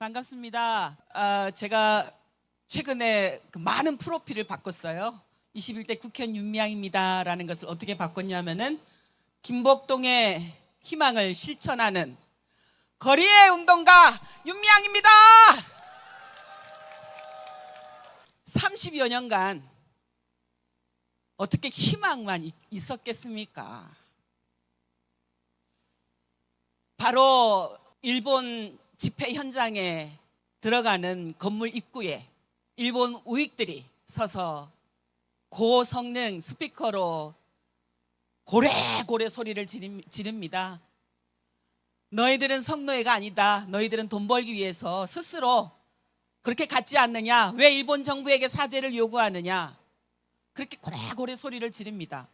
반갑습니다. 제가 최근에 많은 프로필을 바꿨어요. 21대 국회의원 윤미향입니다라는 것을 어떻게 바꿨냐면은 김복동의 희망을 실천하는 거리의 운동가 윤미향입니다. 30여 년간 어떻게 희망만 있었겠습니까? 바로 일본 집회 현장에 들어가는 건물 입구에 일본 우익들이 서서 고성능 스피커로 고래고래 소리를 지릅니다. 너희들은 성노예가 아니다. 너희들은 돈 벌기 위해서 스스로 그렇게 갖지 않느냐? 왜 일본 정부에게 사죄를 요구하느냐? 그렇게 고래고래 소리를 지릅니다.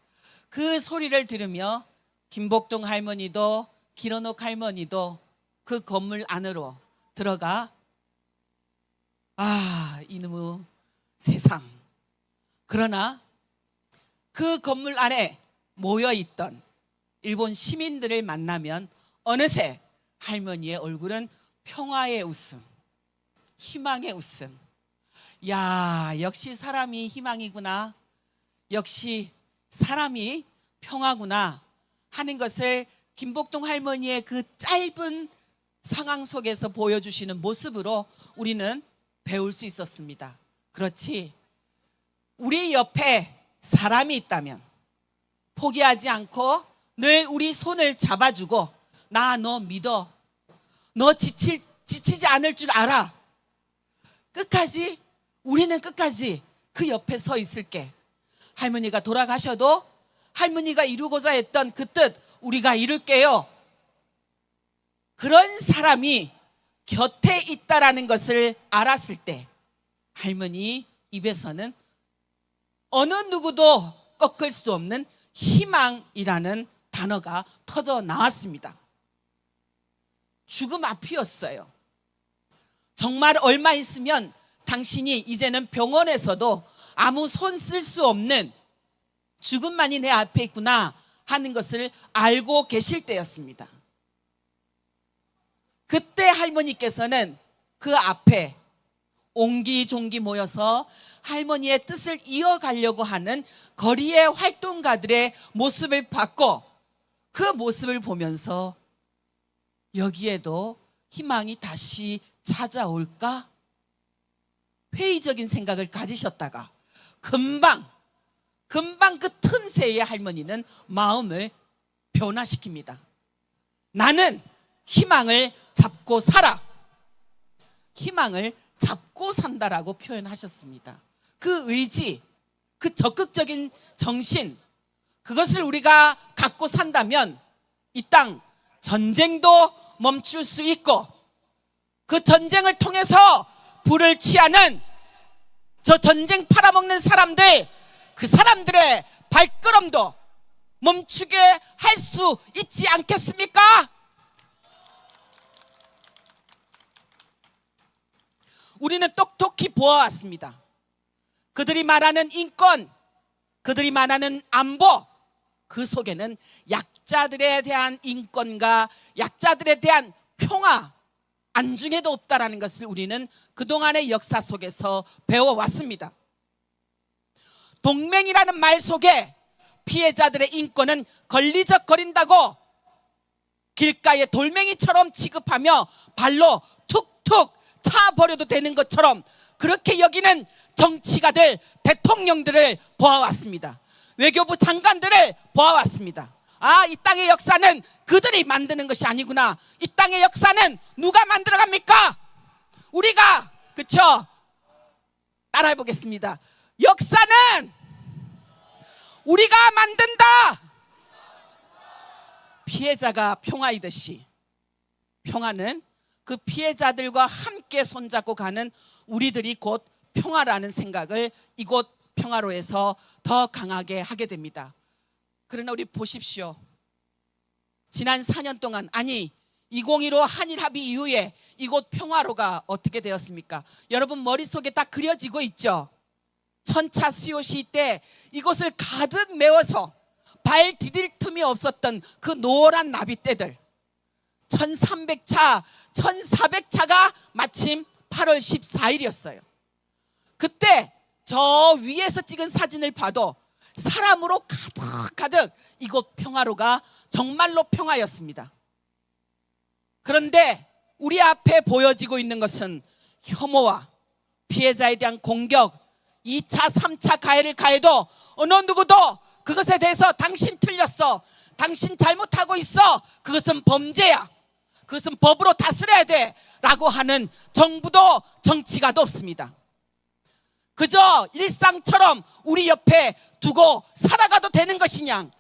그 소리를 들으며 김복동 할머니도 기러녹 할머니도 그 건물 안으로 들어가 이놈의 세상. 그러나 그 건물 안에 모여있던 일본 시민들을 만나면 어느새 할머니의 얼굴은 평화의 웃음, 희망의 웃음. 야, 역시 사람이 희망이구나. 역시 사람이 평화구나 하는 것을 김복동 할머니의 그 짧은 상황 속에서 보여주시는 모습으로 우리는 배울 수 있었습니다. 그렇지, 우리 옆에 사람이 있다면 포기하지 않고 늘 우리 손을 잡아주고 나 너 믿어. 너 지치지 않을 줄 알아. 끝까지, 우리는 끝까지 그 옆에 서 있을게. 할머니가 돌아가셔도 할머니가 이루고자 했던 그 뜻 우리가 이룰게요. 그런 사람이 곁에 있다라는 것을 알았을 때 할머니 입에서는 어느 누구도 꺾을 수 없는 희망이라는 단어가 터져 나왔습니다. 죽음 앞이었어요. 정말 얼마 있으면 당신이 이제는 병원에서도 아무 손 쓸 수 없는 죽음만이 내 앞에 있구나 하는 것을 알고 계실 때였습니다. 그때 할머니께서는 그 앞에 옹기종기 모여서 할머니의 뜻을 이어가려고 하는 거리의 활동가들의 모습을 봤고 그 모습을 보면서 여기에도 희망이 다시 찾아올까? 회의적인 생각을 가지셨다가 금방 그 틈새에 할머니는 마음을 변화시킵니다. 나는 희망을 잡고 살아. 희망을 잡고 산다라고 표현하셨습니다. 그 의지, 그 적극적인 정신, 그것을 우리가 갖고 산다면 이 땅 전쟁도 멈출 수 있고 그 전쟁을 통해서 불을 취하는 저 전쟁 팔아먹는 사람들, 그 사람들의 발걸음도 멈추게 할 수 있지 않겠습니까? 우리는 똑똑히 보아왔습니다. 그들이 말하는 인권, 그들이 말하는 안보, 그 속에는 약자들에 대한 인권과 약자들에 대한 평화, 안중에도 없다라는 것을 우리는 그동안의 역사 속에서 배워왔습니다. 동맹이라는 말 속에 피해자들의 인권은 걸리적거린다고 길가에 돌멩이처럼 취급하며 발로 툭툭 차버려도 되는 것처럼 그렇게 여기는 정치가들, 대통령들을 보아왔습니다. 외교부 장관들을 보아왔습니다. 이 땅의 역사는 그들이 만드는 것이 아니구나. 이 땅의 역사는 누가 만들어갑니까? 우리가. 그쵸? 따라해 보겠습니다. 역사는 우리가 만든다. 피해자가 평화이듯이 평화는 그 피해자들과 함께 손잡고 가는 우리들이 곧 평화라는 생각을 이곳 평화로에서 더 강하게 하게 됩니다. 그러나 우리 보십시오. 지난 4년 동안, 아니 2015 한일 합의 이후에 이곳 평화로가 어떻게 되었습니까? 여러분 머릿속에 딱 그려지고 있죠. 천차 수요시 때 이곳을 가득 메워서 발 디딜 틈이 없었던 그 노란 나비떼들 1300차, 1400차가 마침 8월 14일이었어요. 그때 저 위에서 찍은 사진을 봐도 사람으로 가득가득 이곳 평화로가 정말로 평화였습니다. 그런데 우리 앞에 보여지고 있는 것은 혐오와 피해자에 대한 공격, 2차, 3차 가해를 가해도 어느 누구도 그것에 대해서 당신 틀렸어, 당신 잘못하고 있어, 그것은 범죄야, 그것은 법으로 다스려야 돼 라고 하는 정부도 정치가도 없습니다. 그저 일상처럼 우리 옆에 두고 살아가도 되는 것이냐,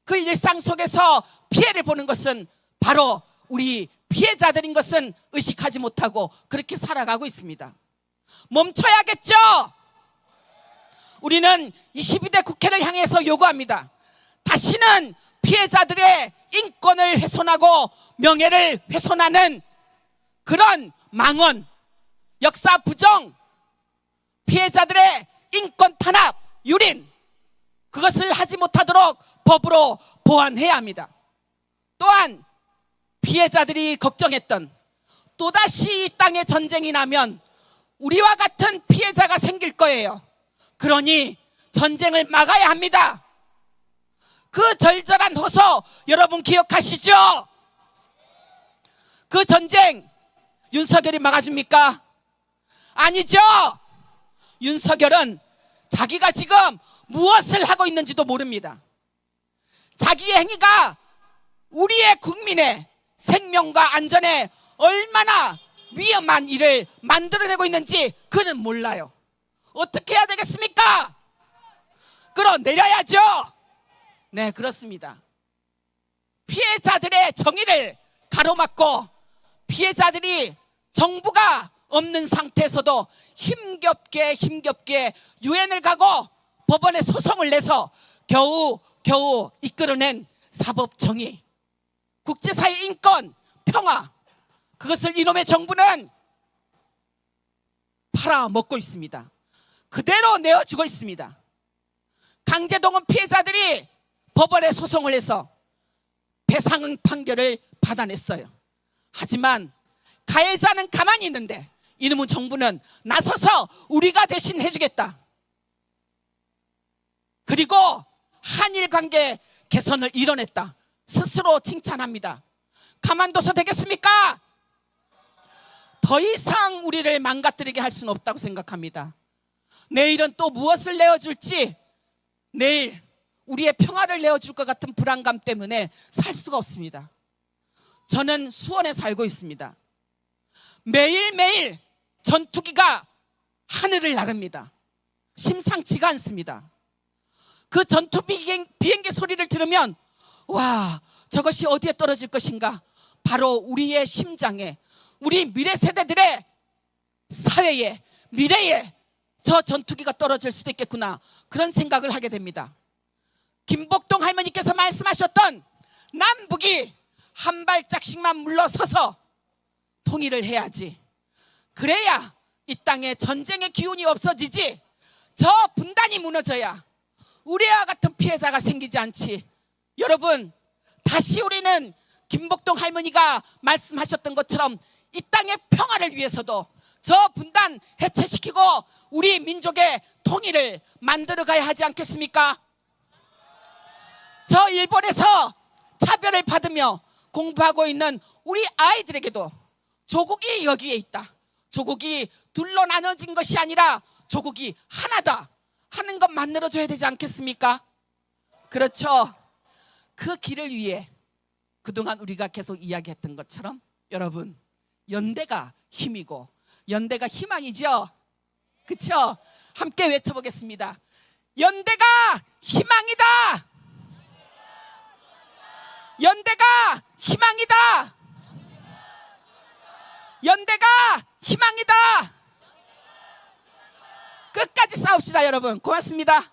그 일상 속에서 피해를 보는 것은 바로 우리 피해자들인 것은 의식하지 못하고 그렇게 살아가고 있습니다. 멈춰야겠죠? 우리는 22대 국회를 향해서 요구합니다. 다시는 피해자들의 인권을 훼손하고 명예를 훼손하는 그런 망언, 역사 부정, 피해자들의 인권 탄압, 유린, 그것을 하지 못하도록 법으로 보완해야 합니다. 또한 피해자들이 걱정했던, 또다시 이 땅에 전쟁이 나면 우리와 같은 피해자가 생길 거예요. 그러니 전쟁을 막아야 합니다. 그 절절한 호소 여러분 기억하시죠? 그 전쟁 윤석열이 막아줍니까? 아니죠. 윤석열은 자기가 지금 무엇을 하고 있는지도 모릅니다. 자기의 행위가 우리의 국민의 생명과 안전에 얼마나 위험한 일을 만들어내고 있는지 그는 몰라요. 어떻게 해야 되겠습니까? 끌어내려야죠. 네, 그렇습니다. 피해자들의 정의를 가로막고 피해자들이 정부가 없는 상태에서도 힘겹게 유엔을 가고 법원에 소송을 내서 겨우 이끌어낸 사법정의, 국제사회 인권, 평화, 그것을 이놈의 정부는 팔아먹고 있습니다. 그대로 내어주고 있습니다. 강제동원 피해자들이 법원에 소송을 해서 배상 판결을 받아냈어요. 하지만 가해자는 가만히 있는데 이놈의 정부는 나서서 우리가 대신 해주겠다. 그리고 한일 관계 개선을 이뤄냈다. 스스로 칭찬합니다. 가만둬서 되겠습니까? 더 이상 우리를 망가뜨리게 할 수는 없다고 생각합니다. 내일은 또 무엇을 내어줄지, 내일 우리의 평화를 내어줄 것 같은 불안감 때문에 살 수가 없습니다. 저는 수원에 살고 있습니다. 매일매일 전투기가 하늘을 나릅니다. 심상치가 않습니다. 그 전투 비행기 소리를 들으면 와, 저것이 어디에 떨어질 것인가? 바로 우리의 심장에, 우리 미래 세대들의 사회에, 미래에 저 전투기가 떨어질 수도 있겠구나, 그런 생각을 하게 됩니다. 김복동 할머니께서 말씀하셨던 남북이 한 발짝씩만 물러서서 통일을 해야지, 그래야 이 땅에 전쟁의 기운이 없어지지, 저 분단이 무너져야 우리와 같은 피해자가 생기지 않지. 여러분, 다시 우리는 김복동 할머니가 말씀하셨던 것처럼 이 땅의 평화를 위해서도 저 분단 해체시키고 우리 민족의 통일을 만들어 가야 하지 않겠습니까? 저 일본에서 차별을 받으며 공부하고 있는 우리 아이들에게도 조국이 여기에 있다, 조국이 둘로 나눠진 것이 아니라 조국이 하나다 하는 것 만들어줘야 되지 않겠습니까? 그렇죠. 그 길을 위해 그동안 우리가 계속 이야기했던 것처럼 여러분, 연대가 힘이고 연대가 희망이죠. 그렇죠? 함께 외쳐보겠습니다. 연대가 희망이다. 연대가 희망이다. 연대가 희망이다. 끝까지 싸웁시다 여러분. 고맙습니다.